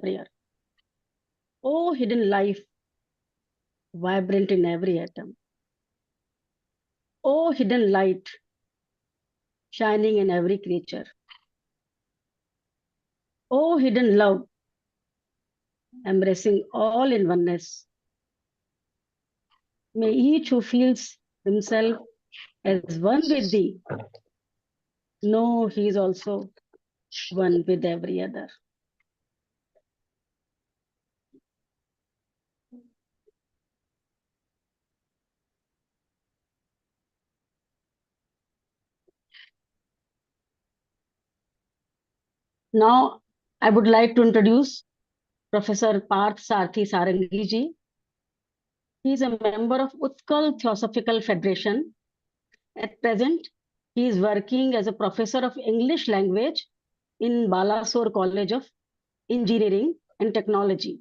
prayer. Oh, hidden life, vibrant in every atom. Oh, hidden light, shining in every creature. Oh, hidden love, embracing all in oneness. May each who feels himself as one with thee know he is also one with every other. Now, I would like to introduce Professor Partha Sarangi ji. He is a member of Utkal Theosophical Federation. At present, he is working as a professor of English language in Balasore College of Engineering and Technology,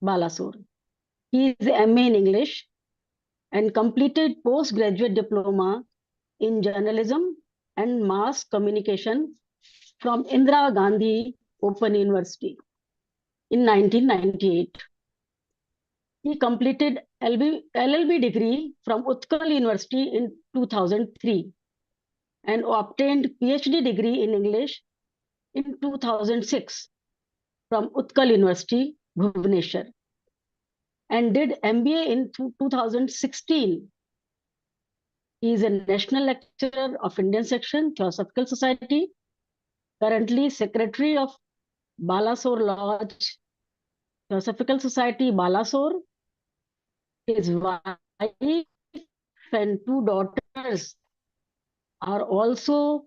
Balasore. He is MA in English and completed postgraduate diploma in journalism and mass communication from Indira Gandhi Open University in 1998. He completed LLB degree from Utkal University in 2003 and obtained PhD degree in English in 2006 from Utkal University, Bhubaneswar, and did MBA in 2016. He is a national lecturer of Indian section, Theosophical Society, currently secretary of Balasore Lodge, Theosophical Society, Balasore. His wife and two daughters are also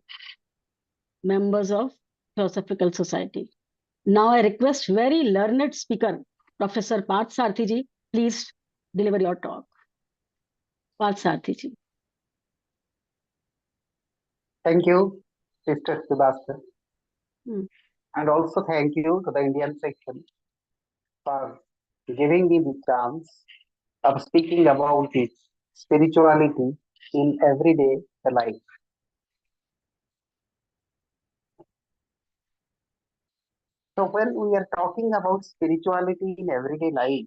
members of Theosophical Society. Now I request very learned speaker, Professor Parth Sarathi ji, please deliver your talk. Parth Sarathi ji. Thank you, Sister Subhaskar. And also thank you to the Indian section for giving me the chance of speaking about its spirituality in everyday life. So when we are talking about spirituality in everyday life,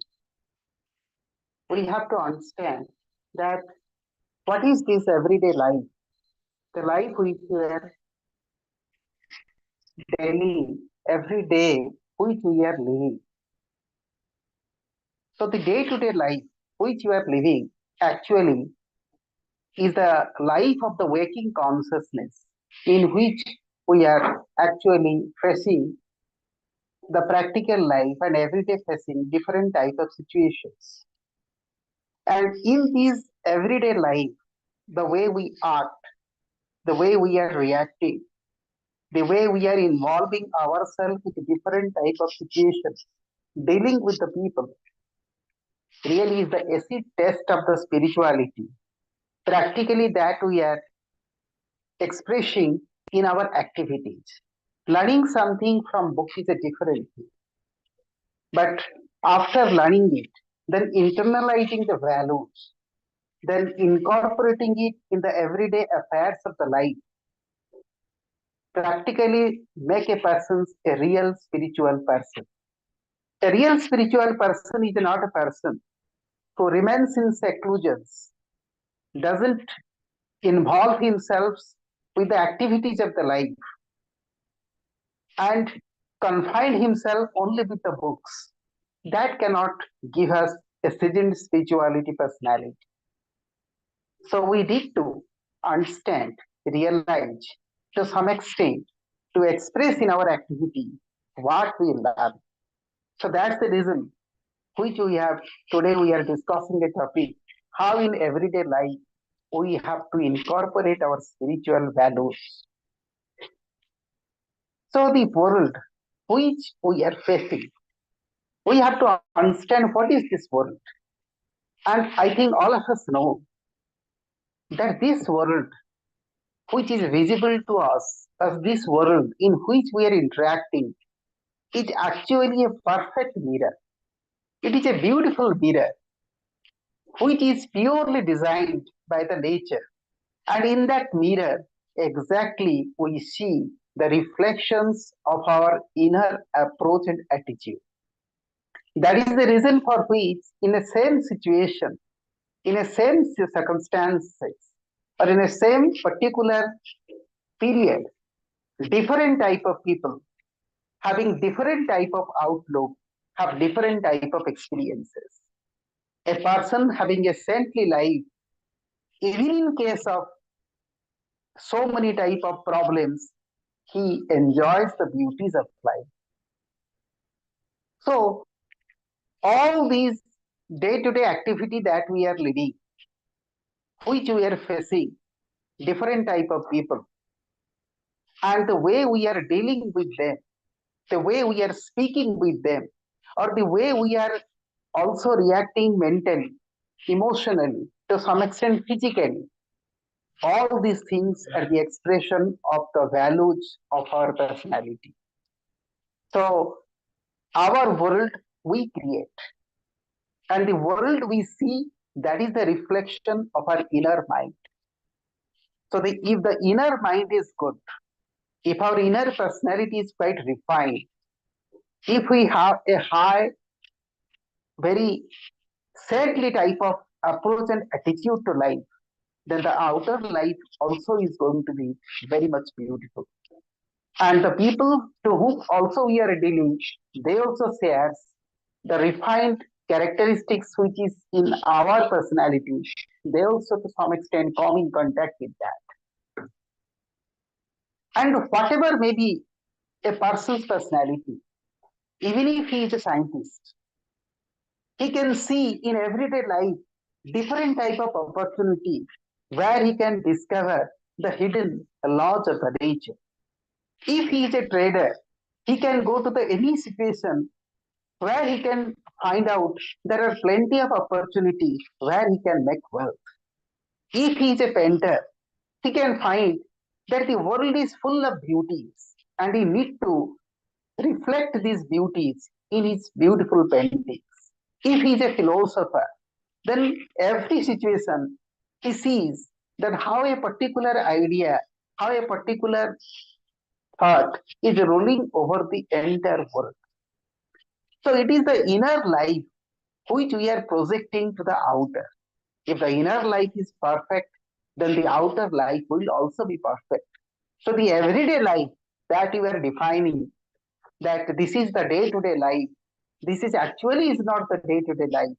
we have to understand that what is this everyday life? The life which we are daily, every day, which we are living. So the day-to-day life which you are living actually is the life of the waking consciousness in which we are actually facing the practical life and everyday facing different type of situations. And in this everyday life, the way we act, the way we are reacting, the way we are involving ourselves with different type of situations, dealing with the people, really is the acid test of the spirituality. Practically that we are expressing in our activities. Learning something from book is a different thing. But after learning it, then internalizing the values, then incorporating it in the everyday affairs of the life, practically make a person a real spiritual person. A real spiritual person is not a person who remains in seclusions, doesn't involve himself with the activities of the life, and confine himself only with the books. That cannot give us a seasoned spirituality personality. So we need to understand, realize to some extent, to express in our activity what we learn. So that's the reason which we have today we are discussing a topic how in everyday life we have to incorporate our spiritual values. So the world which we are facing, we have to understand what is this world. And I think all of us know that this world which is visible to us as this world in which we are interacting is actually a perfect mirror. It is a beautiful mirror which is purely designed by the nature. And in that mirror, exactly we see the reflections of our inner approach and attitude. That is the reason for which, in a same situation, in a same circumstances, or in a same particular period, different type of people having different type of outlook have different type of experiences. A person having a saintly life, even in case of so many type of problems, he enjoys the beauties of life. So all these day-to-day activity that we are living, which we are facing, different type of people, and the way we are dealing with them, the way we are speaking with them, or the way we are also reacting mentally, emotionally, to some extent physically, all these things are the expression of the values of our personality. So our world we create, and the world we see, that is the reflection of our inner mind. So if the inner mind is good, if our inner personality is quite refined, if we have a high, very saintly type of approach and attitude to life, then the outer life also is going to be very much beautiful. And the people to whom also we are dealing, they also share the refined characteristics which is in our personality. They also to some extent come in contact with that. And whatever may be a person's personality, even if he is a scientist, he can see in everyday life different type of opportunity where he can discover the hidden laws of the nature. If he is a trader, he can go to the any situation where he can find out there are plenty of opportunities where he can make wealth. If he is a painter, he can find that the world is full of beauties and he need to reflect these beauties in his beautiful paintings. If he is a philosopher, then every situation he sees that how a particular idea, how a particular thought is ruling over the entire world. So it is the inner life which we are projecting to the outer. If the inner life is perfect, then the outer life will also be perfect. So the everyday life that you are defining, that this is the day-to-day life, this is actually is not the day-to-day life.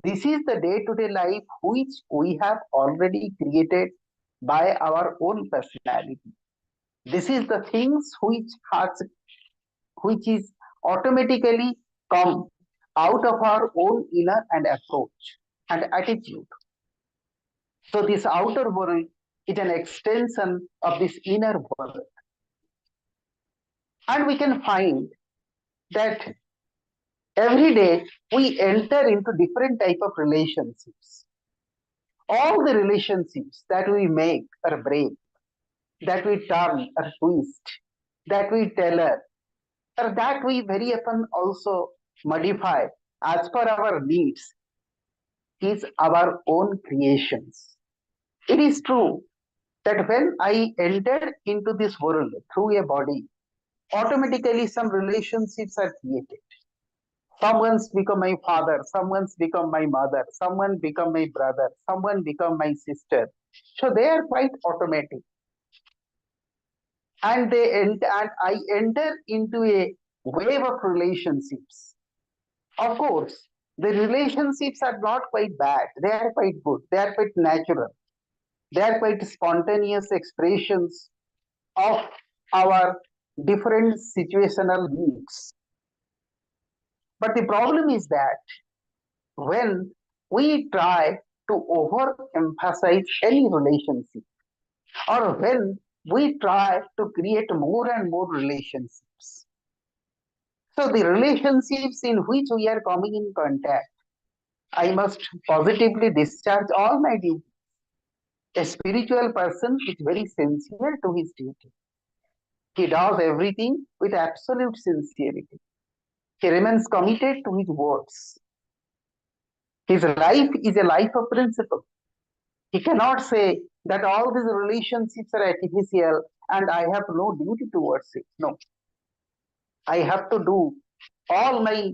This is the day-to-day life which we have already created by our own personality. This is the things which is automatically come out of our own inner and approach and attitude. So this outer world is an extension of this inner world. And we can find that every day we enter into different type of relationships. All the relationships that we make or break, that we turn or twist, that we tailor, or that we very often also modify as per our needs, is our own creations. It is true that when I entered into this world through a body, automatically some relationships are created. Someone's become my father, someone's become my mother, someone become my brother, someone become my sister. So they are quite automatic. And I enter into a wave of relationships. Of course, the relationships are not quite bad. They are quite good. They are quite natural. They are quite spontaneous expressions of our different situational needs. But the problem is that when we try to overemphasize any relationship, or when we try to create more and more relationships, so the relationships in which we are coming in contact, I must positively discharge all my duties. A spiritual person is very sincere to his duty. He does everything with absolute sincerity. He remains committed to his words. His life is a life of principle. He cannot say that all these relationships are artificial and I have no duty towards it. No. I have to do all my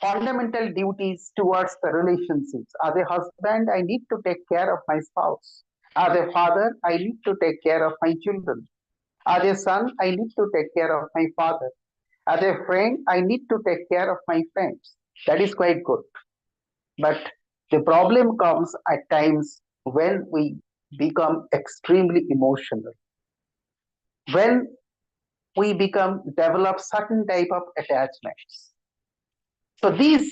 fundamental duties towards the relationships. As a husband, I need to take care of my spouse. As a father, I need to take care of my children. As a son, I need to take care of my father. As a friend, I need to take care of my friends. That is quite good. But the problem comes at times when we become extremely emotional, when we become develop certain type of attachments. So these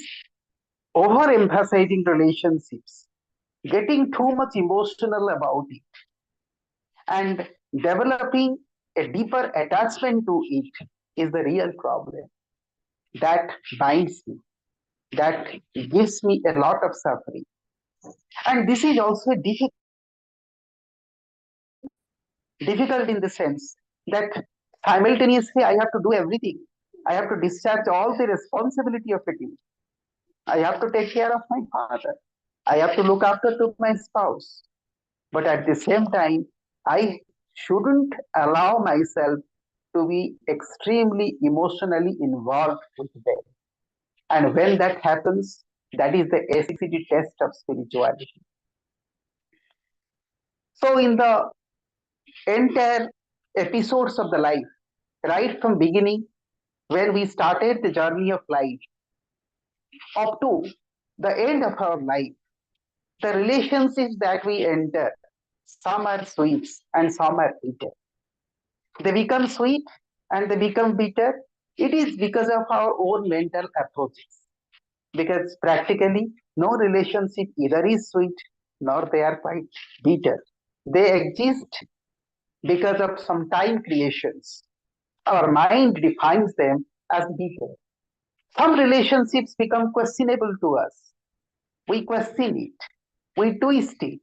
overemphasizing relationships, getting too much emotional about it, and developing a deeper attachment to it is the real problem that binds me, that gives me a lot of suffering. And this is also difficult in the sense that simultaneously I have to do everything. I have to discharge all the responsibility of it. I have to take care of my father. I have to look after to my spouse. But at the same time, I shouldn't allow myself to be extremely emotionally involved with them. And when that happens, that is the acid test of spirituality. So in the entire episodes of the life, right from beginning, when we started the journey of life, up to the end of our life, the relationships that we enter, some are sweet and some are bitter. They become sweet and they become bitter. It is because of our own mental approaches. Because practically no relationship either is sweet nor they are quite bitter. They exist because of some time creations. Our mind defines them as bitter. Some relationships become questionable to us. We question it, we twist it,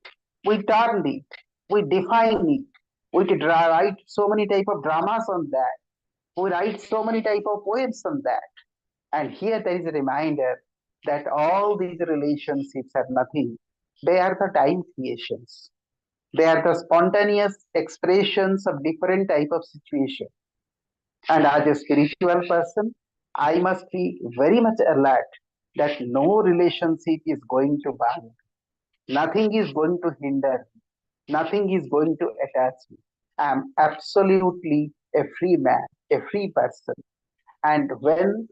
we turn it, we define it. We could write so many type of dramas on that. We write so many type of poems on that. And here there is a reminder that all these relationships are nothing. They are the time creations. They are the spontaneous expressions of different type of situation. And as a spiritual person, I must be very much alert that no relationship is going to bind. Nothing is going to hinder. Nothing is going to attach me. I am absolutely a free man, a free person. And when,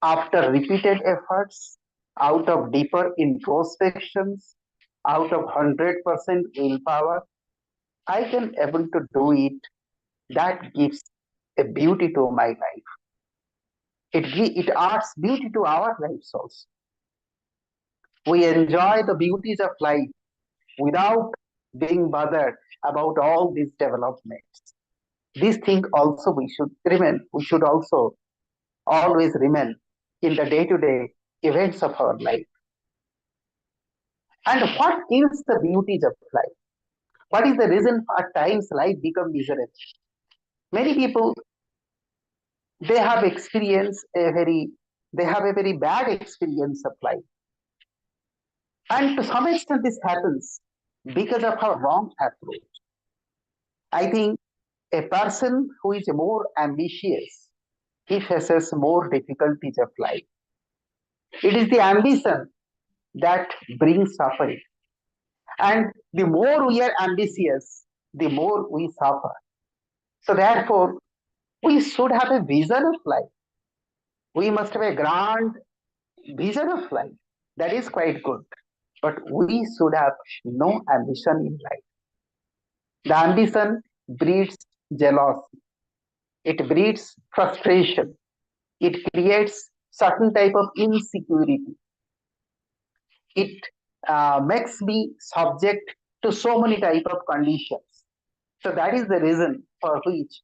after repeated efforts, out of deeper introspections, out of 100% willpower, I can able to do it. That gives a beauty to my life. It adds beauty to our lives also. We enjoy the beauties of life without being bothered about all these developments. This thing also we should also always remain in the day-to-day events of our life. And what kills the beauties of life? What is the reason at times life becomes miserable? Many people, they have experienced they have a very bad experience of life. And to some extent this happens because of our wrong approach. I think a person who is more ambitious, he faces more difficulties of life. It is the ambition that brings suffering. And the more we are ambitious, the more we suffer. So therefore, we should have a vision of life. We must have a grand vision of life. That is quite good. But we should have no ambition in life. The ambition breeds jealousy. It breeds frustration. It creates certain type of insecurity. It makes me subject to so many type of conditions. So that is the reason for which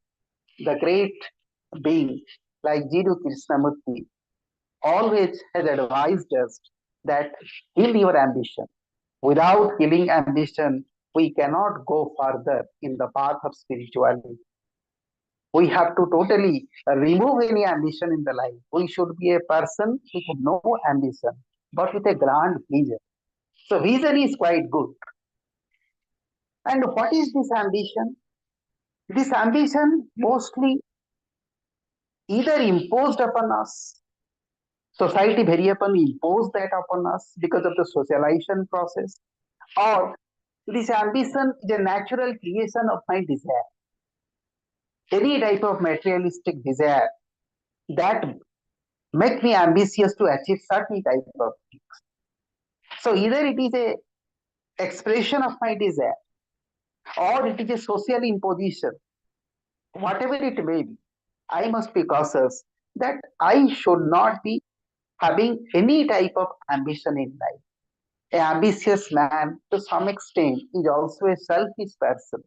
the great being like Jiddu Krishnamurti always has advised us that kill your ambition. Without killing ambition, we cannot go further in the path of spirituality. We have to totally remove any ambition in the life. We should be a person with no ambition, but with a grand vision. So vision is quite good. And what is this ambition? This ambition mostly either imposed upon us Society very often impose that upon us because of the socialization process, or this ambition is a natural creation of my desire. Any type of materialistic desire that make me ambitious to achieve certain type of things. So either it is a expression of my desire or it is a social imposition, whatever it may be. I must be cautious that I should not be having any type of ambition in life. An ambitious man, to some extent, is also a selfish person.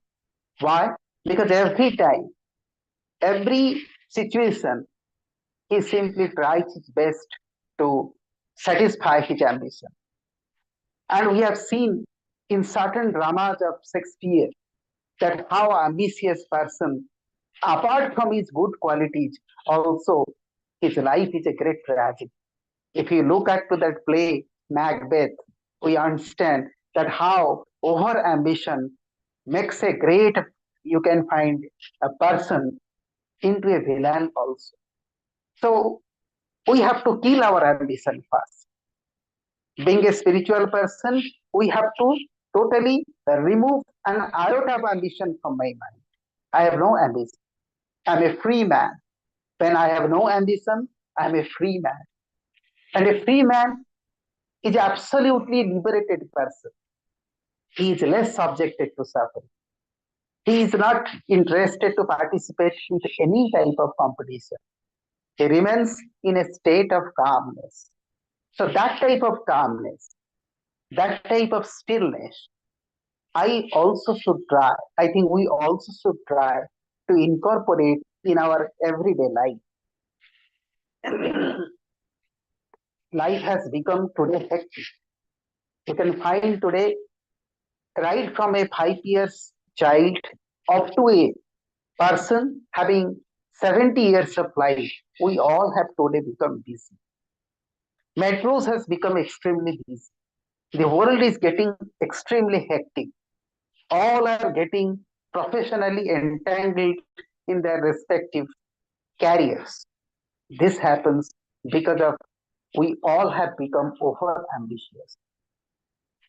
Why? Because every time, every situation, he simply tries his best to satisfy his ambition. And we have seen in certain dramas of Shakespeare that how ambitious person, apart from his good qualities, also his life is a great tragedy. If you look at to that play, Macbeth, we understand that how over ambition makes a great, you can find a person into a villain also. So we have to kill our ambition first. Being a spiritual person, we have to totally remove an iota of ambition from my mind. I have no ambition. I'm a free man. When I have no ambition, I'm a free man. And a free man is absolutely liberated person. He is less subjected to suffering. He is not interested to participate in any type of competition. He remains in a state of calmness. So that type of calmness, that type of stillness, I also should try. I think we also should try to incorporate in our everyday life. Life has become today hectic. You can find today, right from a 5 years child up to a person having 70 years of life, we all have today become busy. Metros has become extremely busy. The world is getting extremely hectic. All are getting professionally entangled in their respective careers. This happens because of we all have become over ambitious.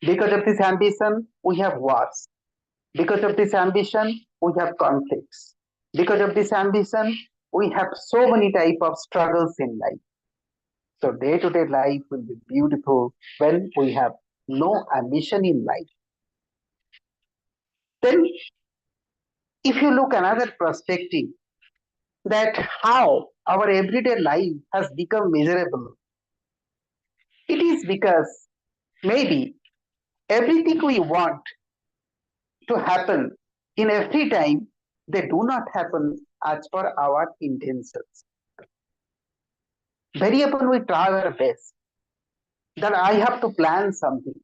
Because of this ambition, we have wars. Because of this ambition, we have conflicts. Because of this ambition, we have so many type of struggles in life. So day-to-day life will be beautiful when we have no ambition in life. Then if you look another perspective, that how our everyday life has become miserable, it is because maybe everything we want to happen in every time, they do not happen as per our intentions. Very often we try our best that I have to plan something.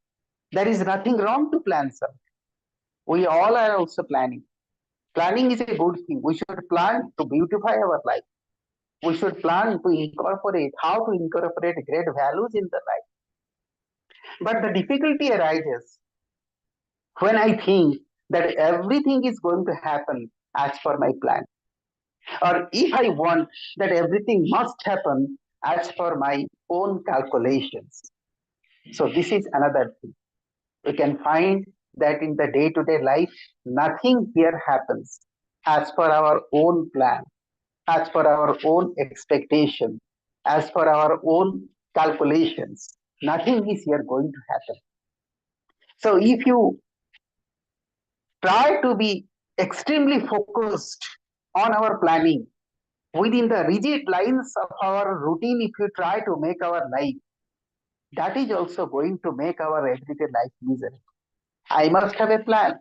There is nothing wrong to plan something. We all are also planning. Planning is a good thing. We should plan to beautify our life. We should plan to incorporate how to incorporate great values in the life. But the difficulty arises when I think that everything is going to happen as per my plan. Or if I want that everything must happen as per my own calculations. So this is another thing. We can find that in the day-to-day life, nothing here happens as per our own plan, as per our own expectation, as per our own calculations. Nothing is here going to happen. So if you try to be extremely focused on our planning within the rigid lines of our routine, if you try to make our life, that is also going to make our everyday life miserable. I must have a plan.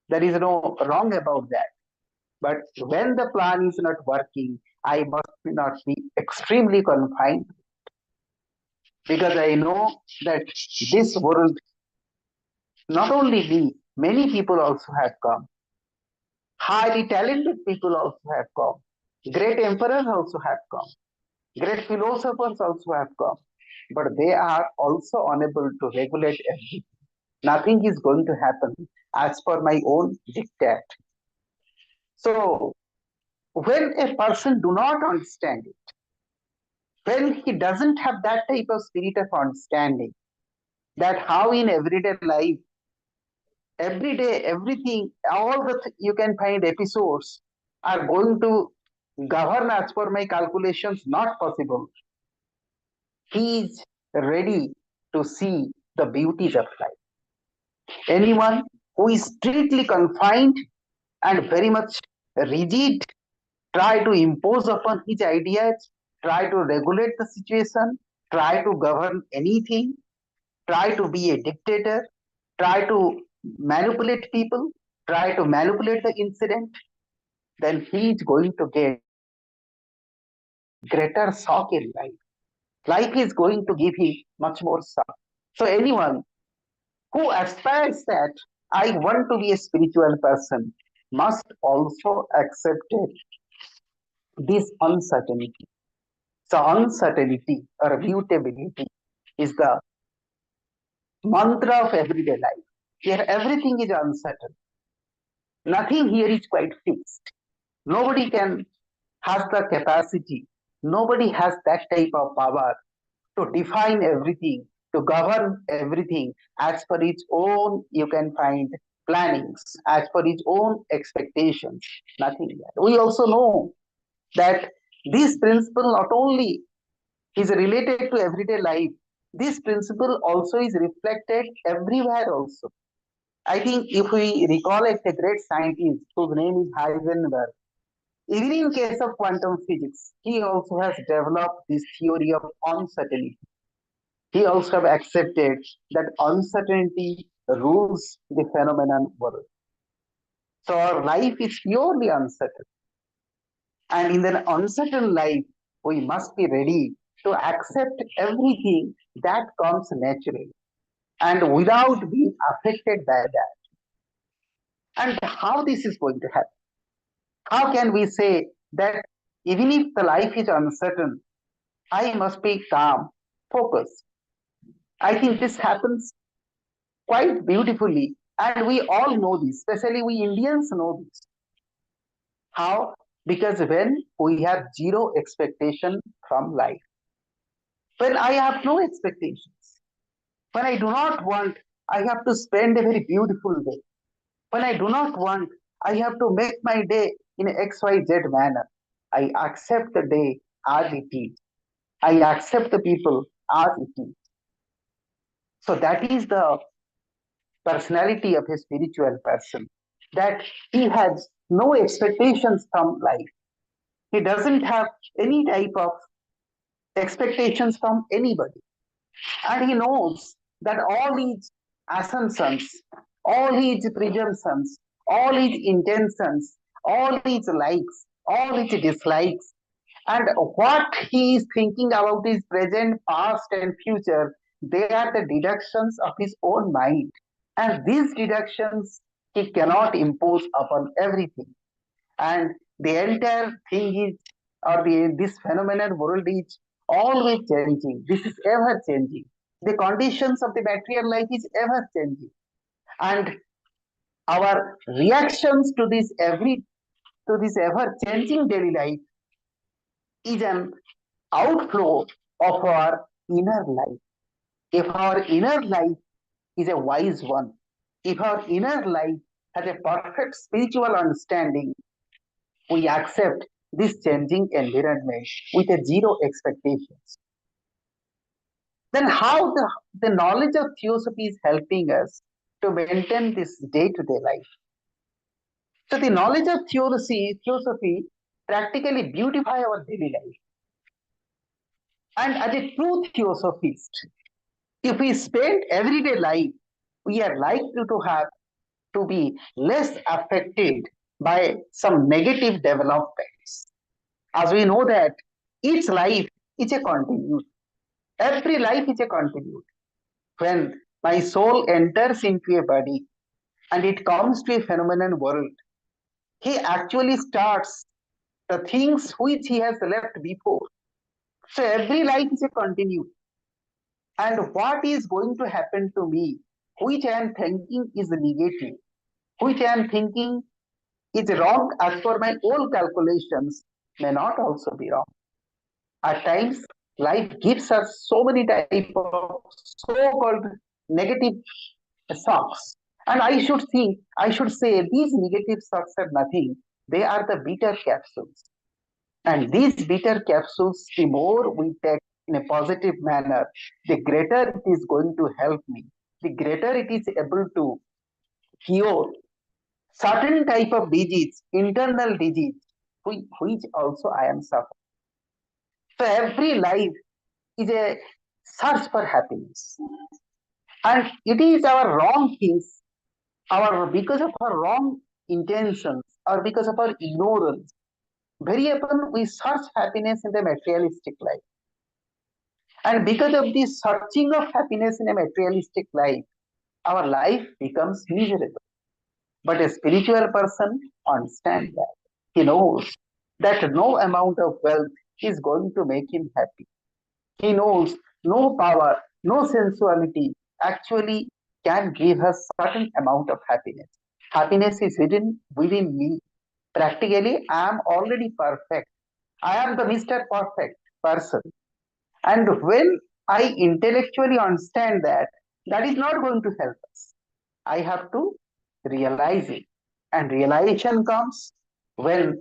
There is no wrong about that. But when the plan is not working, I must not be extremely confined because I know that this world, not only me, many people also have come. Highly talented people also have come. Great emperors also have come. Great philosophers also have come. But they are also unable to regulate everything. Nothing is going to happen as per my own dictate. So when a person do not understand it, when he doesn't have that type of spirit of understanding, that how in everyday life, every day, everything, all the you can find episodes are going to govern as per my calculations, not possible. He is ready to see the beauties of life. Anyone who is strictly confined and very much rigid, try to impose upon his ideas, try to regulate the situation, try to govern anything, try to be a dictator, try to manipulate people, try to manipulate the incident, then he is going to get greater shock in life. Life is going to give him much more shock. So anyone who aspires that I want to be a spiritual person must also accept this uncertainty. So uncertainty or mutability is the mantra of everyday life. Here everything is uncertain. Nothing here is quite fixed. Nobody can has the capacity. Nobody has that type of power to define everything, to govern everything as per its own, you can find plannings, as per its own expectations. Nothing like that. We also know that this principle not only is related to everyday life, this principle also is reflected everywhere also. I think if we recollect a great scientist whose name is Heisenberg, even in case of quantum physics, he also has developed this theory of uncertainty. He also have accepted that uncertainty rules the phenomenon world. So our life is purely uncertain. And in an uncertain life, we must be ready to accept everything that comes naturally and without being affected by that. And how this is going to happen? How can we say that even if the life is uncertain, I must be calm, focused? I think this happens quite beautifully, and we all know this, especially we Indians know this. How? Because when we have zero expectation from life, when I have no expectations, when I do not want, I have to spend a very beautiful day. When I do not want, I have to make my day in a XYZ manner. I accept the day as it is. I accept the people as it is. So that is the personality of a spiritual person, that he has no expectations from life. He doesn't have any type of expectations from anybody. And he knows that all his assumptions, all his presumptions, all his intentions, all his likes, all his dislikes, and what he is thinking about his present, past, and future, they are the deductions of his own mind. And these deductions he cannot impose upon everything. And the entire thing is, or this phenomenon world is always changing. This is ever changing. The conditions of the material life is ever changing. And our reactions to this ever changing daily life is an outflow of our inner life. If our inner life is a wise one, if our inner life has a perfect spiritual understanding, we accept this changing environment with a zero expectations. Then how the knowledge of theosophy is helping us to maintain this day-to-day life. So the knowledge of theosophy practically beautify our daily life. And as a true theosophist, if we spend everyday life, we are likely to have to be less affected by some negative developments. As we know that each life is a continuity. Every life is a continuity. When my soul enters into a body and it comes to a phenomenon world, he actually starts the things which he has left before. So every life is a continuity. And what is going to happen to me, which I am thinking is negative, which I am thinking is wrong as per my own calculations, may not also be wrong. At times, Life gives us so many type of so-called negative shocks. And I should say these negative shocks are nothing. They are the bitter capsules. And these bitter capsules, the more we take in a positive manner, the greater it is going to help me. The greater it is able to cure certain type of disease, internal disease, which also I am suffering. So every life is a search for happiness. And it is our wrong things, our because of our wrong intentions or because of our ignorance. Very often we search happiness in the materialistic life. And because of this searching of happiness in a materialistic life, our life becomes miserable. But a spiritual person understands that. He knows that no amount of wealth is going to make him happy. He knows no power, no sensuality actually can give us certain amount of happiness. Happiness is hidden within me. Practically, I am already perfect. I am the Mr. Perfect person. And when I intellectually understand that, that is not going to help us. I have to realize it. And realization comes when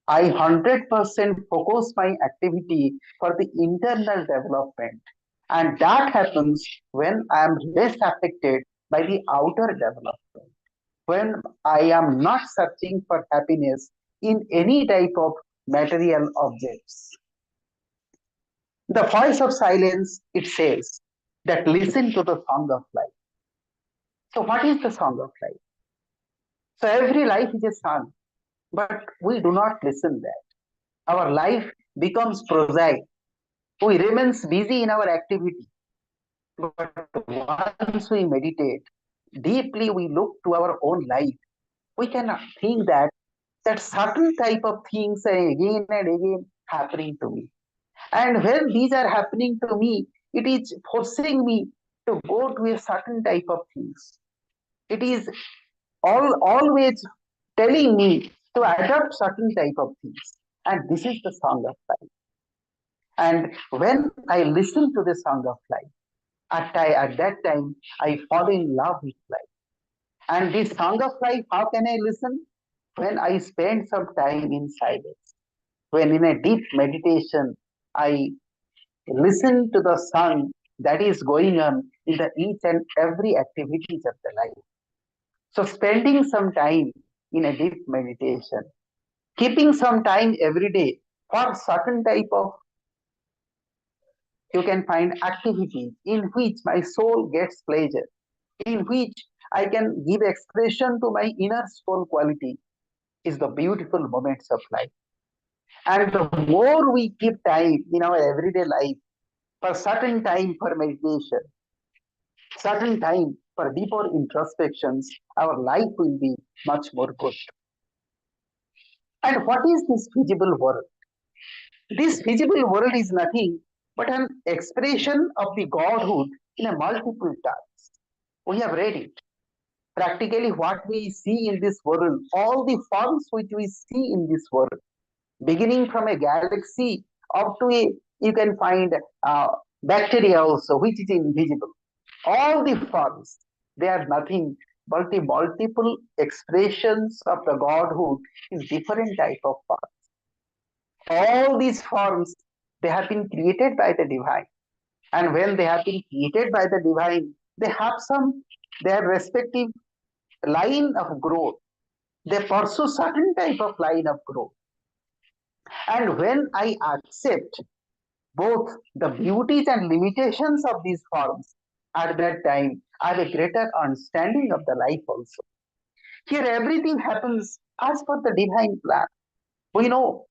I 100% focus my activity for the internal development. And that happens when I am less affected by the outer development. When I am not searching for happiness in any type of material objects. The voice of silence, it says that listen to the song of life. So, what is the song of life? So, every life is a song, but we do not listen that. Our life becomes prosaic. We remain busy in our activity. But once we meditate, deeply we look to our own life. We can think that certain type of things are again and again happening to me. And when these are happening to me, it is forcing me to go to a certain type of things. It is always telling me to adopt certain type of things. And this is the song of life. And when I listen to the song of life, at that time, I fall in love with life. And this song of life, how can I listen? When I spend some time in silence. When in a deep meditation, I listen to the song that is going on in the each and every activities of the life. So spending some time in a deep meditation, keeping some time every day for certain type of you can find activities in which my soul gets pleasure, in which I can give expression to my inner soul quality is the beautiful moments of life. And the more we keep time in our everyday life for certain time for meditation, certain time for deeper introspections, our life will be much more good. And what is this visible world? This visible world is nothing but an expression of the Godhood in a multiple types. We have read it. Practically, what we see in this world, all the forms which we see in this world, beginning from a galaxy up to a, you can find bacteria also, which is invisible. All the forms, they are nothing but the multiple expressions of the Godhood in different type of forms. All these forms, they have been created by the divine. And when they have been created by the divine, they have their respective line of growth. They pursue certain type of line of growth. And when I accept both the beauties and limitations of these forms, at that time, I have a greater understanding of the life also. Here, everything happens as per the divine plan. We know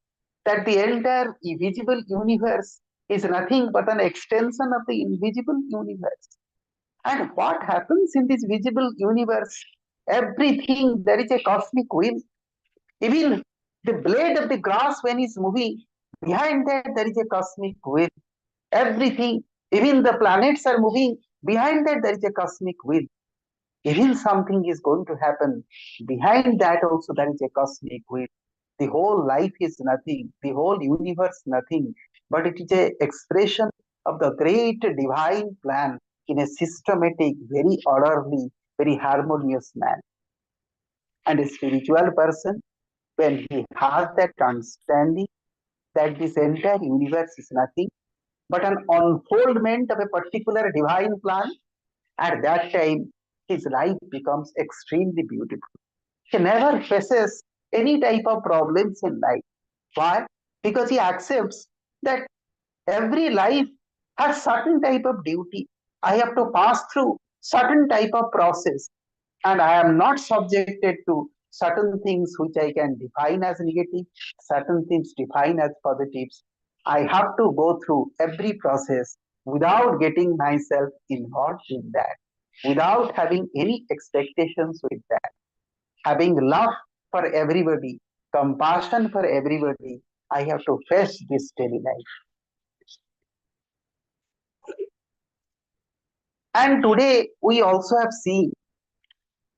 that the entire visible universe is nothing but an extension of the invisible universe. And what happens in this visible universe? Everything, there is a cosmic will. Even the blade of the grass, when it's moving, behind that there is a cosmic will. Everything, even the planets are moving, behind that there is a cosmic will. Even something is going to happen, behind that also there is a cosmic will. The whole life is nothing, the whole universe nothing, but it is a expression of the great divine plan in a systematic, very orderly, very harmonious manner. And a spiritual person, when he has that understanding that this entire universe is nothing but an unfoldment of a particular divine plan, at that time his life becomes extremely beautiful. He never faces any type of problems in life. Why? Because he accepts that every life has certain type of duty. I have to pass through certain type of process, and I am not subjected to certain things which I can define as negative, certain things define as positives. I have to go through every process without getting myself involved in that, without having any expectations with that, having love for everybody, compassion for everybody. I have to face this daily life. And today we also have seen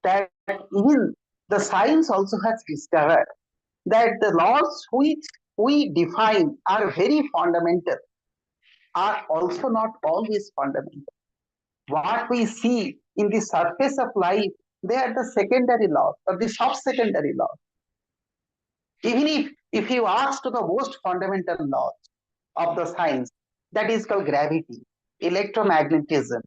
that even the science also has discovered that the laws which we define are very fundamental are also not always fundamental. What we see in the surface of life, they are the secondary laws or the sub-secondary laws. Even if you ask to the most fundamental laws of the science, that is called gravity, electromagnetism,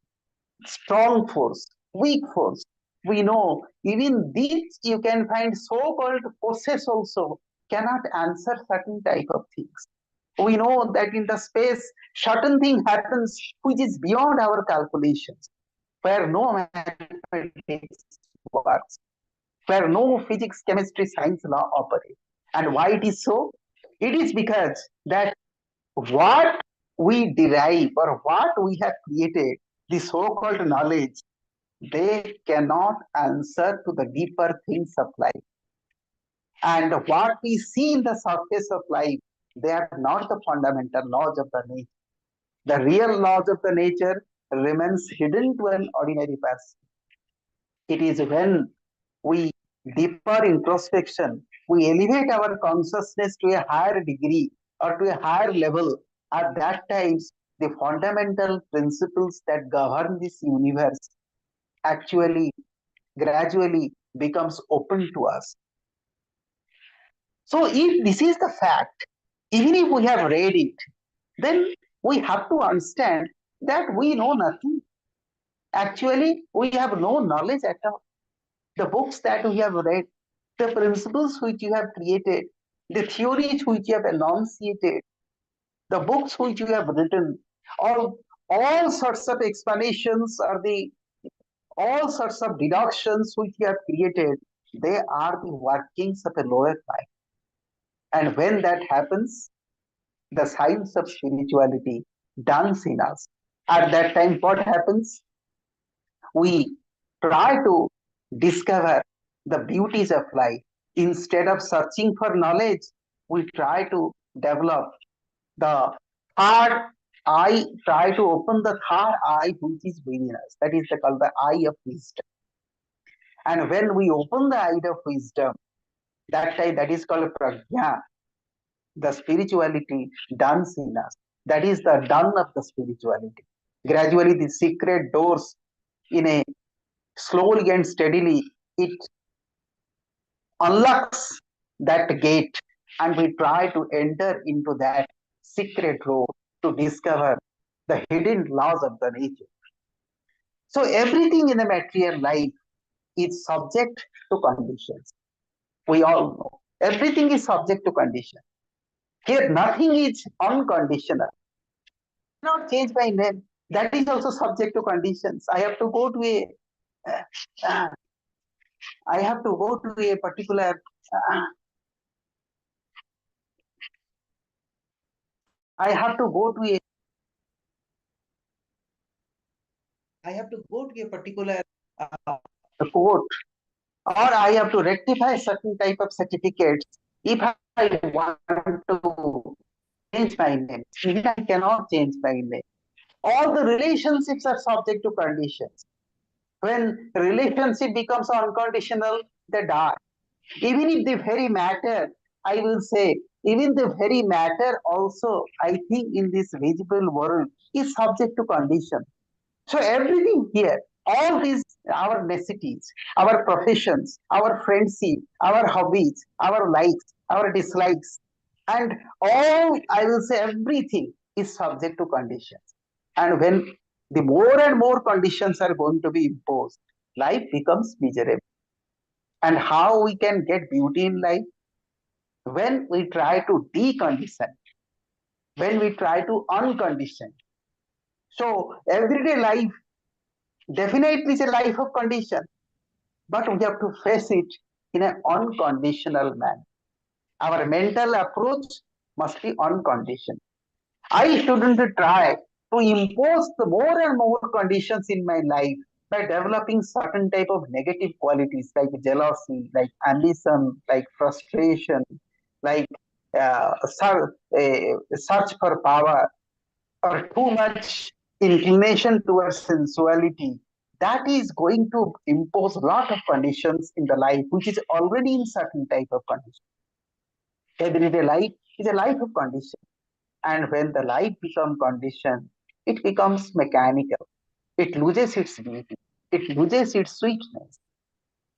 strong force, weak force. We know even these you can find so-called forces also cannot answer certain type of things. We know that in the space, certain thing happens which is beyond our calculations, where no mathematics works, where no physics, chemistry, science law operate. And why it is so? It is because that what we derive or what we have created, the so-called knowledge, they cannot answer to the deeper things of life. And what we see in the surface of life, they are not the fundamental laws of the nature. The real laws of the nature remains hidden to an ordinary person. It is when we deeper introspection, we elevate our consciousness to a higher degree or to a higher level. At that times, the fundamental principles that govern this universe actually gradually becomes open to us. So if this is the fact, even if we have read it, then we have to understand that we know nothing. Actually, we have no knowledge at all. The books that we have read, the principles which you have created, the theories which you have enunciated, the books which you have written, all sorts of explanations or the all sorts of deductions which you have created, they are the workings of a lower mind. And when that happens, the science of spirituality dawns in us. At that time, what happens? We try to discover the beauties of life. Instead of searching for knowledge, we try to develop the third eye, try to open the third eye which is within us. That is called the eye of wisdom. And when we open the eye of wisdom, that time that is called prajna, the spirituality dawns in us. That is the dawn of the spirituality. Gradually, the secret doors in a slowly and steadily, it unlocks that gate and we try to enter into that secret road to discover the hidden laws of the nature. So everything in the material life is subject to conditions. We all know everything is subject to condition. Here nothing is unconditional. I cannot change my name. That is also subject to conditions. I have to go to a I have to go to a particular I have to go to a I have to go to a particular court or I have to rectify certain type of certificates. If I want to change my name, even I cannot change my name. All the relationships are subject to conditions. When relationship becomes unconditional, they die. Even if the very matter I will say, even the very matter also, I think in this visible world is subject to condition. So everything here, all these, our necessities, our professions, our friendship, our hobbies, our likes, our dislikes, and all, I will say, everything is subject to conditions. And when the more and more conditions are going to be imposed, life becomes miserable. And how we can get beauty in life? When we try to decondition, when we try to uncondition. So everyday life definitely is a life of condition, but we have to face it in an unconditional manner. Our mental approach must be unconditional. I shouldn't try to impose the more and more conditions in my life by developing certain type of negative qualities like jealousy, like ambition, like frustration, like search for power, or too much inclination towards sensuality. That is going to impose a lot of conditions in the life, which is already in certain type of condition. Everyday life is a life of condition. And when the life becomes conditioned, it becomes mechanical. It loses its beauty. It loses its sweetness.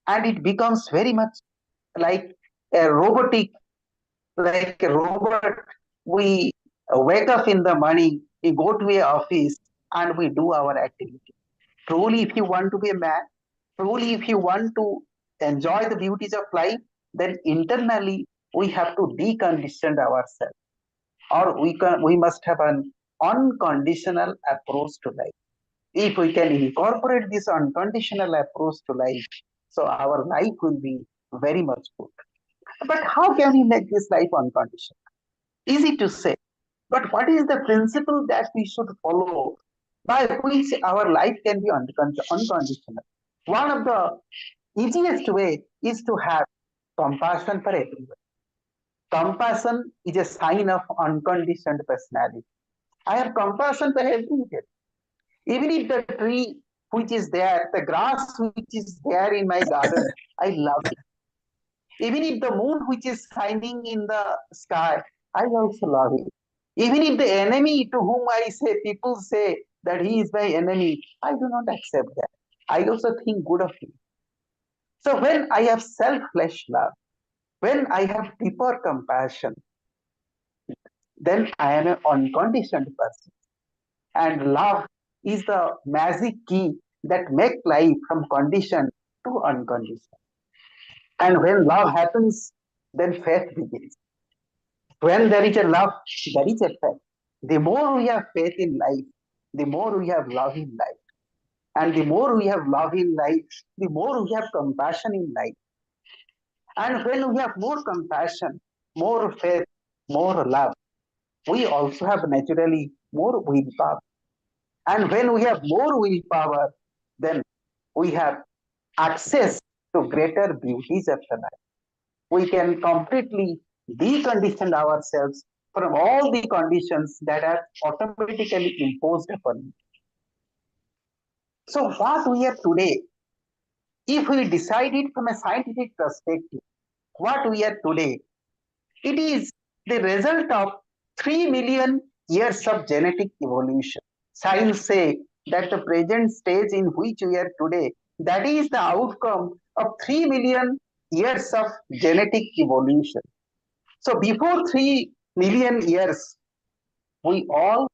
And it becomes very much like a robotic, like a robot. We wake up in the morning, we go to a office, and we do our activity. Truly, if you want to be a man, truly, if you want to enjoy the beauties of life, then internally we have to decondition ourselves, or we must have an unconditional approach to life. If we can incorporate this unconditional approach to life, so our life will be very much good. But how can we make this life unconditional? Easy to say. But what is the principle that we should follow by which our life can be unconditional? One of the easiest way is to have compassion for everyone. Compassion is a sign of unconditioned personality. I have compassion for everyone. Even if the tree which is there, the grass which is there in my garden, I love it. Even if the moon which is shining in the sky, I also love it. Even if the enemy to whom I say, people say that he is my enemy, I do not accept that. I also think good of him. So when I have selfless love, when I have deeper compassion, then I am an unconditioned person. And love is the magic key that make life from condition to unconditioned. And when love happens, then faith begins. When there is a love, there is a faith. The more we have faith in life, the more we have love in life. And the more we have love in life, the more we have compassion in life. And when we have more compassion, more faith, more love, we also have naturally more willpower. And when we have more willpower, then we have access to greater beauties of the life. We can completely decondition ourselves from all the conditions that are automatically imposed upon us. So, what we are today, if we decide it from a scientific perspective, what we are today, it is the result of 3 million years of genetic evolution. Science say that the present stage in which we are today, that is the outcome of 3 million years of genetic evolution. So before 3 million years, we all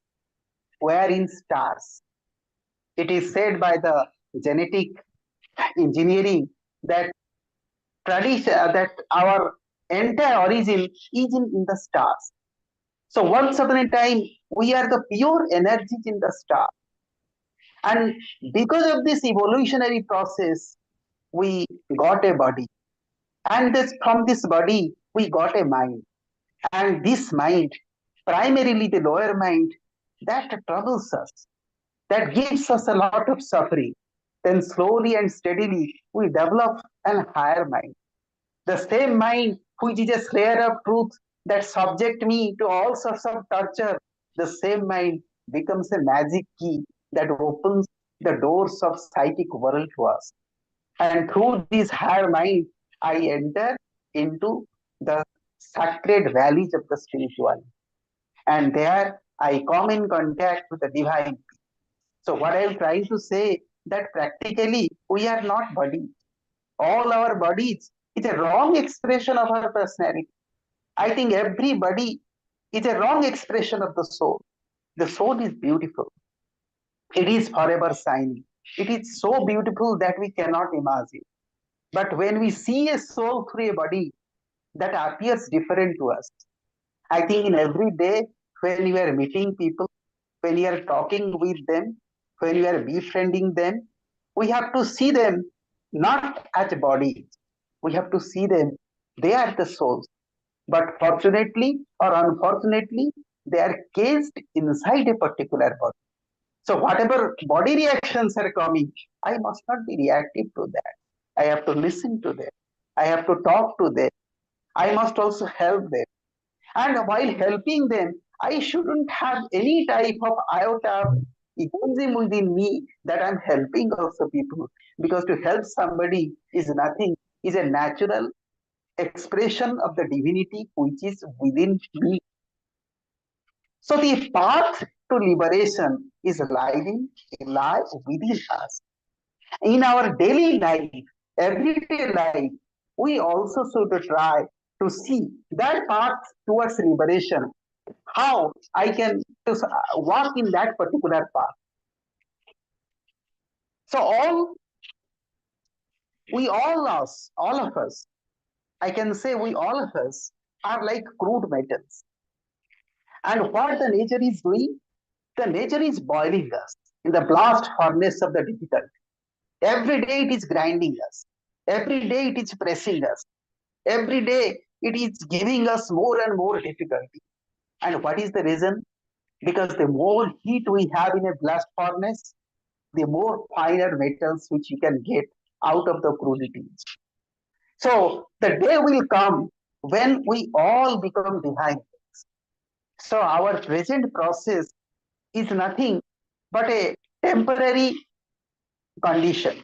were in stars. It is said by the genetic engineering that that our entire origin is in the stars. So once upon a time, we are the pure energies in the star. And because of this evolutionary process, we got a body. And from this body, we got a mind. And this mind, primarily the lower mind, that troubles us, that gives us a lot of suffering. Then slowly and steadily, we develop an higher mind. The same mind which is a slayer of truth that subject me to all sorts of torture, the same mind becomes a magic key that opens the doors of psychic world to us. And through this higher mind, I enter into the sacred valleys of the spirituality. And there I come in contact with the divine. So what I'm trying to say that practically we are not bodies. All our bodies is a wrong expression of our personality. I think everybody is a wrong expression of the soul. The soul is beautiful. It is forever shining. It is so beautiful that we cannot imagine. But when we see a soul through a body, that appears different to us. I think in every day, when you are meeting people, when you are talking with them, when you are befriending them, we have to see them not as bodies. We have to see them, they are the souls. But fortunately or unfortunately, they are caged inside a particular body. So whatever body reactions are coming, I must not be reactive to that. I have to listen to them. I have to talk to them. I must also help them. And while helping them, I shouldn't have any type of iota of egoism within me that I'm helping also people. Because to help somebody is nothing, is a natural expression of the divinity which is within me. So the path to liberation is lying lie within us. In our daily life, everyday life, we also should try to see that path towards liberation, how I can just walk in that particular path. So all of us, I can say we all of us are like crude metals. And what the nature is doing, the nature is boiling us in the blast furnace of the difficulty. Every day it is grinding us. Every day it is pressing us. Every day it is giving us more and more difficulty. And what is the reason? Because the more heat we have in a blast furnace, the more finer metals which you can get out of the crudities. So the day will come when we all become divine. So our present process is nothing but a temporary condition.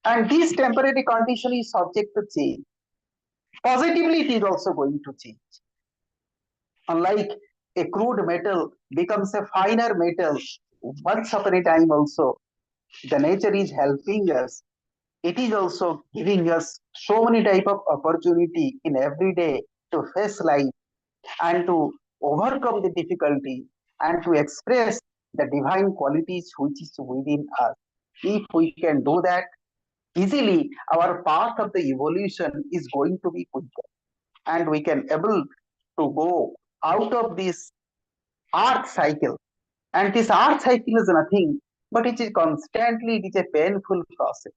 And this temporary condition is subject to change. Positively, it is also going to change. Unlike a crude metal becomes a finer metal, once upon a time also, the nature is helping us. It is also giving us so many type of opportunity in every day to face life and to overcome the difficulty and to express the divine qualities which is within us. If we can do that, easily our path of the evolution is going to be quicker and we can able to go out of this earth cycle. And this earth cycle is nothing but it is constantly, it is a painful process.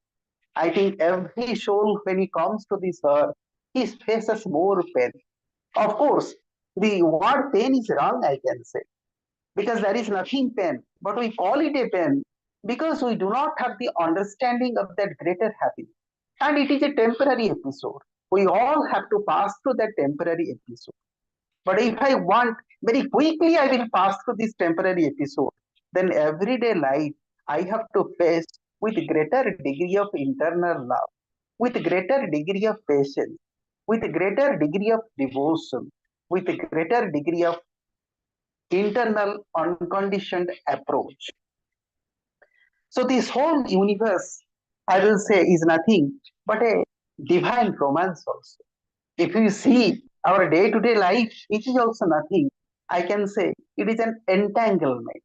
I think every soul when he comes to this earth, he faces more pain. Of course, the word pain is wrong, I can say, because there is nothing pain, but we call it a pain because we do not have the understanding of that greater happiness. And it is a temporary episode. We all have to pass through that temporary episode. But if I want very quickly, I will pass through this temporary episode, then everyday life I have to face with greater degree of internal love, with greater degree of patience, with greater degree of devotion, with greater degree of internal unconditioned approach. So this whole universe, I will say, is nothing but a divine romance also. If you see our day-to-day life, it is also nothing. I can say it is an entanglement.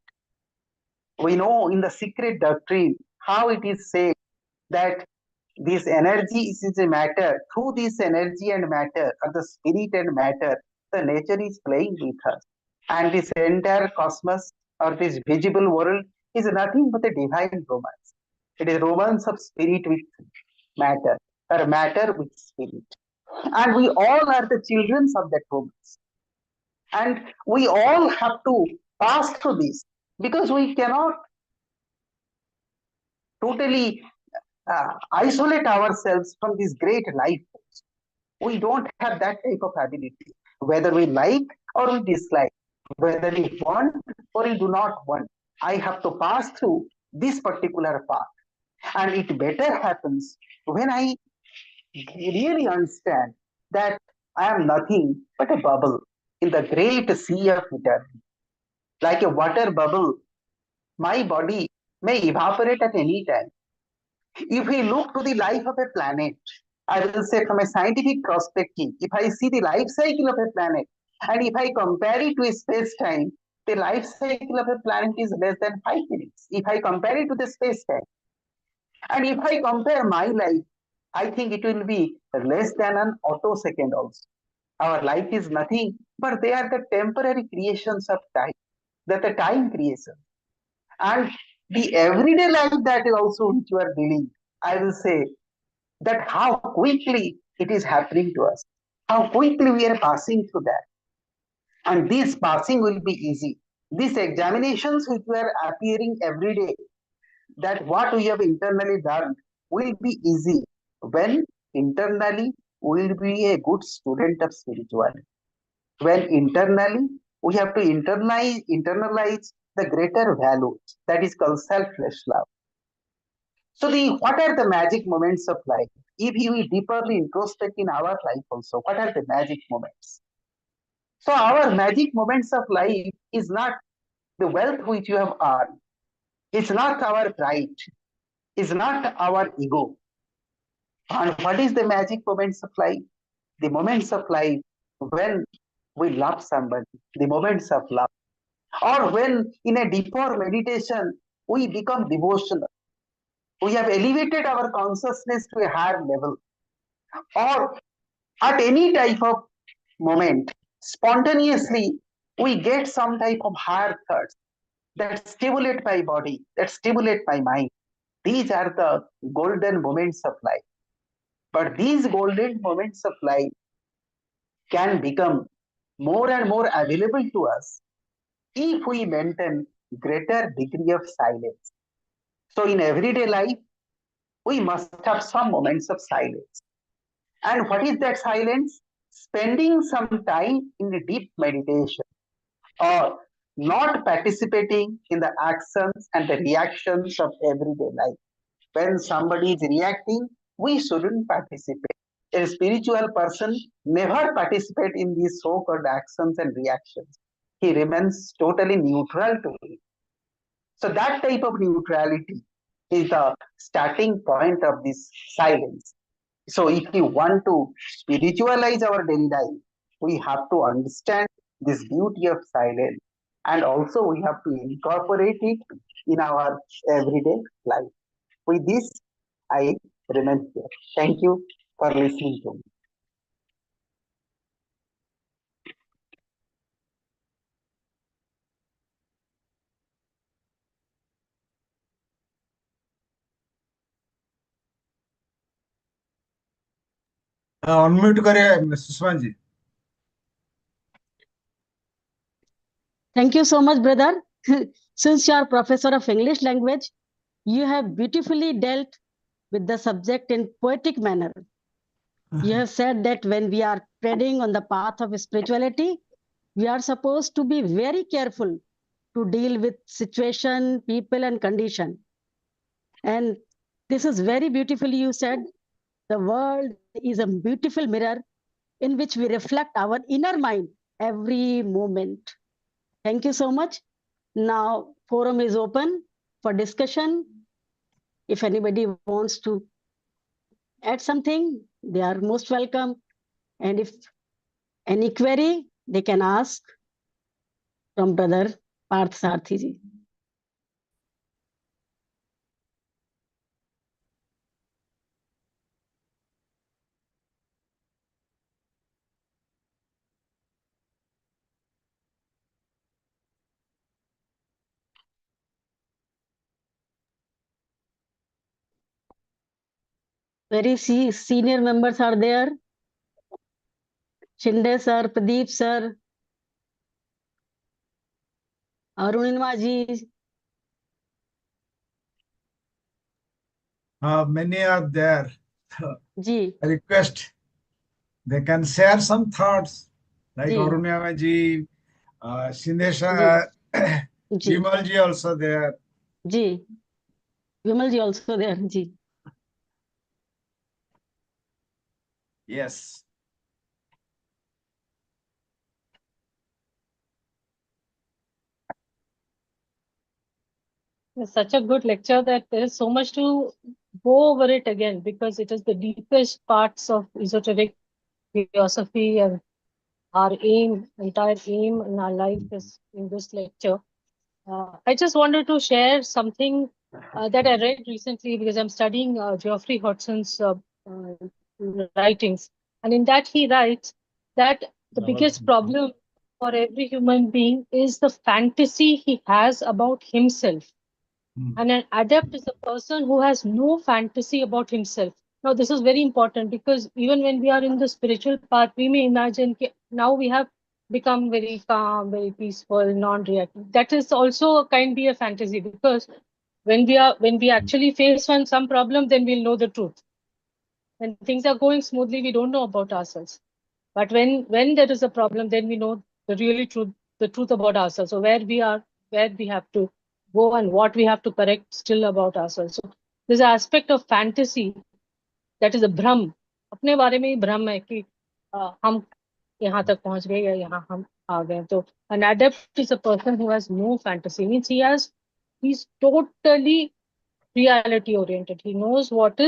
We know in the secret doctrine how it is said that this energy is a matter. Through this energy and matter, or the spirit and matter, the nature is playing with us. And this entire cosmos or this visible world is nothing but a divine romance. It is romance of spirit with matter, or matter with spirit. And we all are the children of that romance. And we all have to pass through this because we cannot totally isolate ourselves from this great life force. We don't have that type of ability, whether we like or we dislike, whether we want or we do not want. I have to pass through this particular path. And it better happens when I really understand that I am nothing but a bubble in the great sea of eternity. Like a water bubble, my body may evaporate at any time. If we look to the life of a planet, I will say from a scientific perspective, if I see the life cycle of a planet and if I compare it to a space time, the life cycle of a planet is less than 5 minutes. If I compare it to the space time, and if I compare my life, I think it will be less than an attosecond also. Our life is nothing, but they are the temporary creations of time, that the time creation. And the everyday life that is also which you are dealing, I will say that how quickly it is happening to us, how quickly we are passing through that. And this passing will be easy. These examinations which were appearing every day, that what we have internally done will be easy when internally we will be a good student of spirituality. When internally we have to internalize the greater values that is called selfless love. So the what are the magic moments of life? If we deeply introspect in our life also, what are the magic moments? So our magic moments of life is not the wealth which you have earned. It's not our pride. It's not our ego. And what is the magic moments of life? The moments of life when we love somebody, the moments of love. Or when in a deeper meditation we become devotional. We have elevated our consciousness to a higher level. Or at any type of moment, spontaneously we get some type of higher thoughts that stimulate my body, that stimulate my mind. These are the golden moments of life. But these golden moments of life can become more and more available to us if we maintain greater degree of silence. So in everyday life, we must have some moments of silence. And what is that silence? Spending some time in a deep meditation or not participating in the actions and the reactions of everyday life. When somebody is reacting, we shouldn't participate. A spiritual person never participate in these so-called actions and reactions. He remains totally neutral to it. So that type of neutrality is the starting point of this silence. So if we want to spiritualize our daily life, we have to understand this beauty of silence, and also we have to incorporate it in our everyday life. With this, I remain here. Thank you for listening to me. Unmute करिए Sushma ji. Thank you so much, brother. Since you are professor of English language, you have beautifully dealt with the subject in poetic manner. You have said that when we are treading on the path of spirituality, we are supposed to be very careful to deal with situation, people, and condition. And this is very beautifully you said. The world is a beautiful mirror in which we reflect our inner mind every moment. Thank you so much. Now, forum is open for discussion. If anybody wants to add something, they are most welcome. And if any query, they can ask from brother Parth Sarathi ji. Very senior members are there. Shinde sir, Pradeep sir, Arunima ji. Many are there. Ji. I request they can share some thoughts, like Ji. Arunima ji, Shindesha, Ji. Vimal ji also there. Ji. Vimal ji also there. Ji. Yes. It's such a good lecture that there is so much to go over it again, because it is the deepest parts of esoteric philosophy, and our aim, entire aim in our life is in this lecture. I just wanted to share something that I read recently, because I'm studying Geoffrey Hodson's writings. And in that, he writes that the biggest problem for every human being is the fantasy he has about himself. And an adept is a person who has no fantasy about himself. Now, this is very important, because even when we are in the spiritual path, we may imagine now we have become very calm, very peaceful, non-reactive. That is also can be a fantasy, because when we actually face some problem, then we'll know the truth. When things are going smoothly, we don't know about ourselves. But when there is a problem, then we know the truth about ourselves. So where we are, where we have to go, and what we have to correct still about ourselves. So there's an aspect of fantasy that is a भ्रम. अपने बारे में ही भ्रम है कि हम यहाँ तक पहुंच गए या यहाँ हम आ गए. तो an adept is a person who has no fantasy. Means he's totally reality oriented. He knows what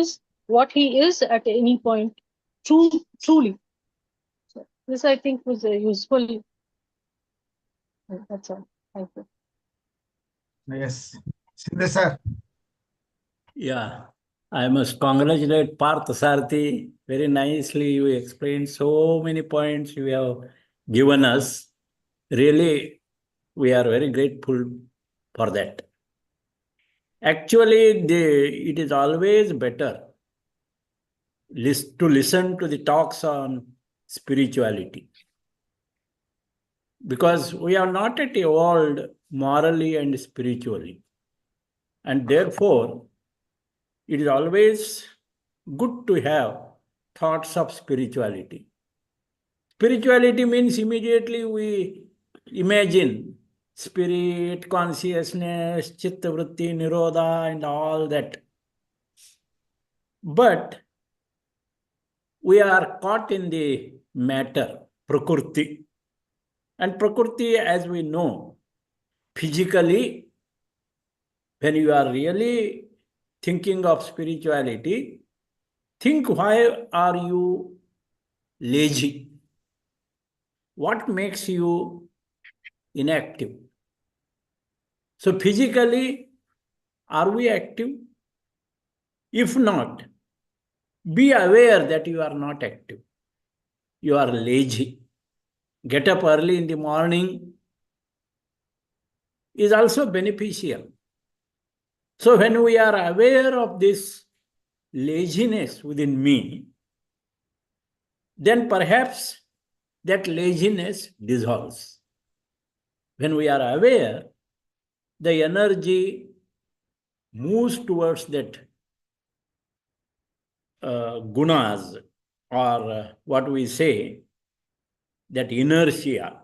he is at any point, truly. So this, I think, was a useful. That's all. Thank you. Yes. Sindhu sir. Yeah, I must congratulate Partha Sarathi. Very nicely you explained so many points you have given us. Really, we are very grateful for that. Actually, it is always better to listen to the talks on spirituality, because we are not yet evolved morally and spiritually. And therefore, it is always good to have thoughts of spirituality. Spirituality means immediately we imagine spirit, consciousness, chitta vritti, nirodha, and all that. But we are caught in the matter, prakriti. And prakriti, as we know, physically, when you are really thinking of spirituality, think, why are you lazy? What makes you inactive? So physically, are we active? If not, be aware that you are not active. You are lazy. Get up early in the morning is also beneficial. So when we are aware of this laziness within me, then perhaps that laziness dissolves. When we are aware, the energy moves towards that gunas, or what we say, that inertia,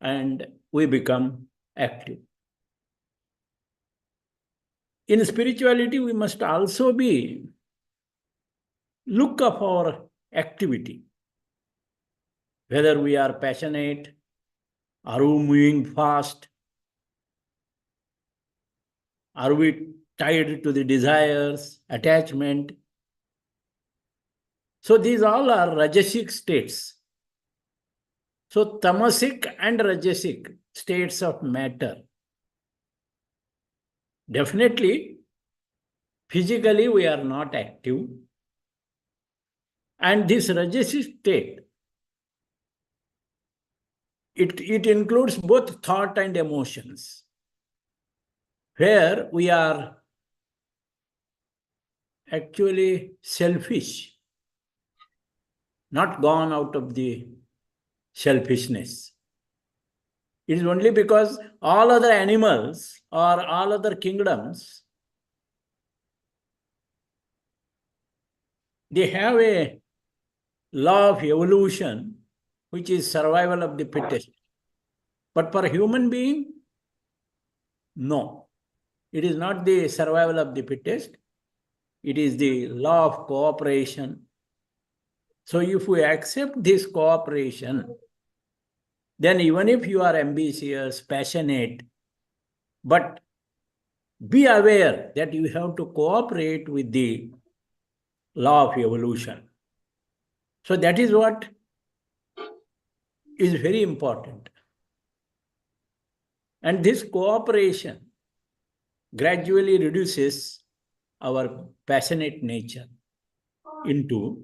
and we become active. In spirituality, we must also be look of our activity, whether we are passionate, are we moving fast, are we tied to the desires, attachment. So these all are rajasic states. So tamasic and rajasic states of matter. Definitely, physically we are not active. And this rajasic state, it includes both thought and emotions, where we are actually selfish, not gone out of the selfishness. It is only because all other animals or all other kingdoms, they have a law of evolution, which is survival of the fittest. But for a human being, no. It is not the survival of the fittest. It is the law of cooperation. So if we accept this cooperation, then even if you are ambitious, passionate, but be aware that you have to cooperate with the law of evolution. So that is what is very important. And this cooperation gradually reduces our passionate nature into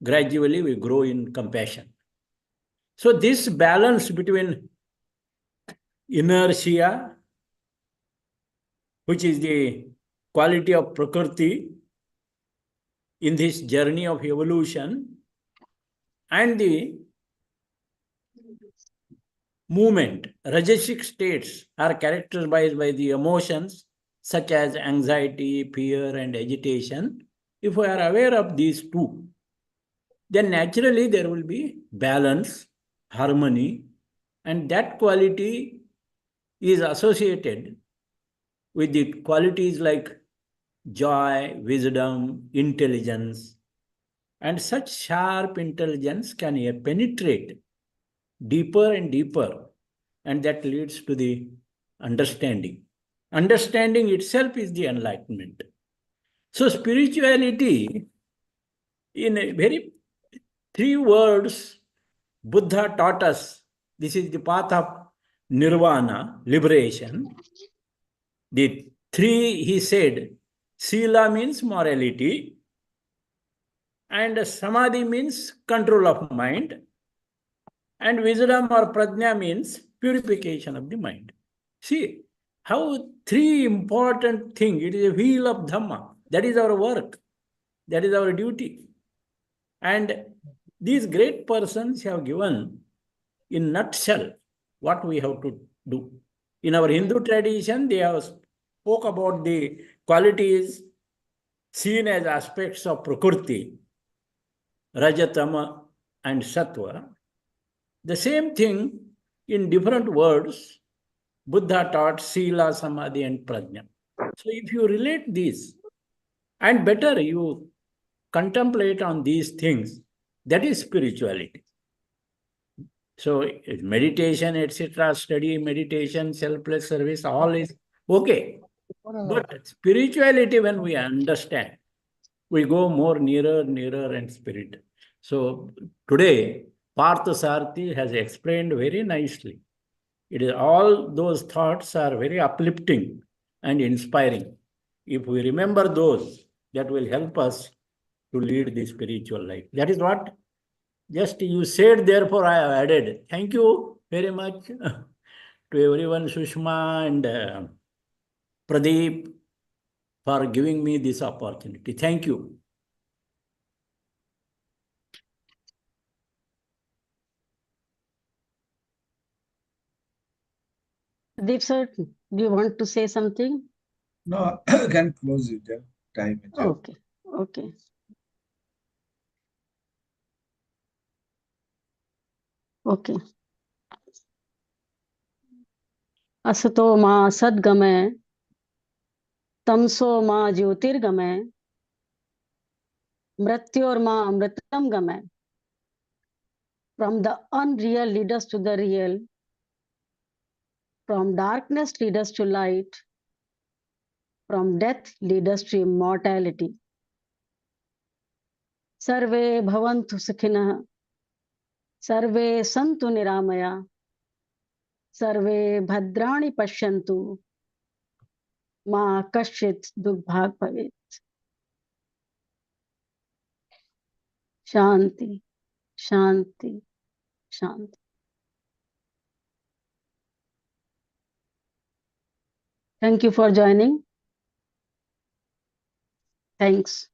gradually we grow in compassion. So this balance between inertia, which is the quality of Prakriti in this journey of evolution, and the movement, rajasic states are characterized by the emotions such as anxiety, fear, and agitation. If we are aware of these two, then naturally there will be balance, harmony, and that quality is associated with the qualities like joy, wisdom, intelligence, and such sharp intelligence can penetrate deeper and deeper, and that leads to the understanding. Understanding itself is the enlightenment. So spirituality, in a very 3 words, Buddha taught us, this is the path of nirvana, liberation. The 3, he said, sila means morality, and samadhi means control of mind, and wisdom or prajna means purification of the mind. See how 3 important things, it is a wheel of Dhamma. That is our work. That is our duty. And these great persons have given in nutshell what we have to do. In our Hindu tradition, they have spoke about the qualities seen as aspects of Prakriti, Rajatama and Sattva. The same thing in different words, Buddha taught Sila, Samadhi and Prajna. So if you relate these, and better you contemplate on these things, that is spirituality. So meditation, etc., study, meditation, selfless service, all is okay. But spirituality, when we understand, we go more nearer and spirit. So today, Partha Sarathi has explained very nicely. It is all those thoughts are very uplifting and inspiring. If we remember those, that will help us to lead the spiritual life. That is what just you said, therefore I have added. Thank you very much to everyone, Sushma and Pradeep, for giving me this opportunity. Thank you. Deep sir, do you want to say something? No, I can close it. Time is up. Okay, okay. Okay. असतो मा सद्गमय, तमसो मा ज्योतिर्गमय, मृत्योर्मा अमृतम गमय. From the unreal lead us to the real, from darkness lead us to light, from death lead us to immortality. Sarve bhavantu sukhinah, सर्वे सन्तु निरामया, सर्वे भद्राणि पश्यन्तु, मा कश्चित् दुर्भाग् भवेत्. शांति शांति शांति. Thank you for joining. Thanks.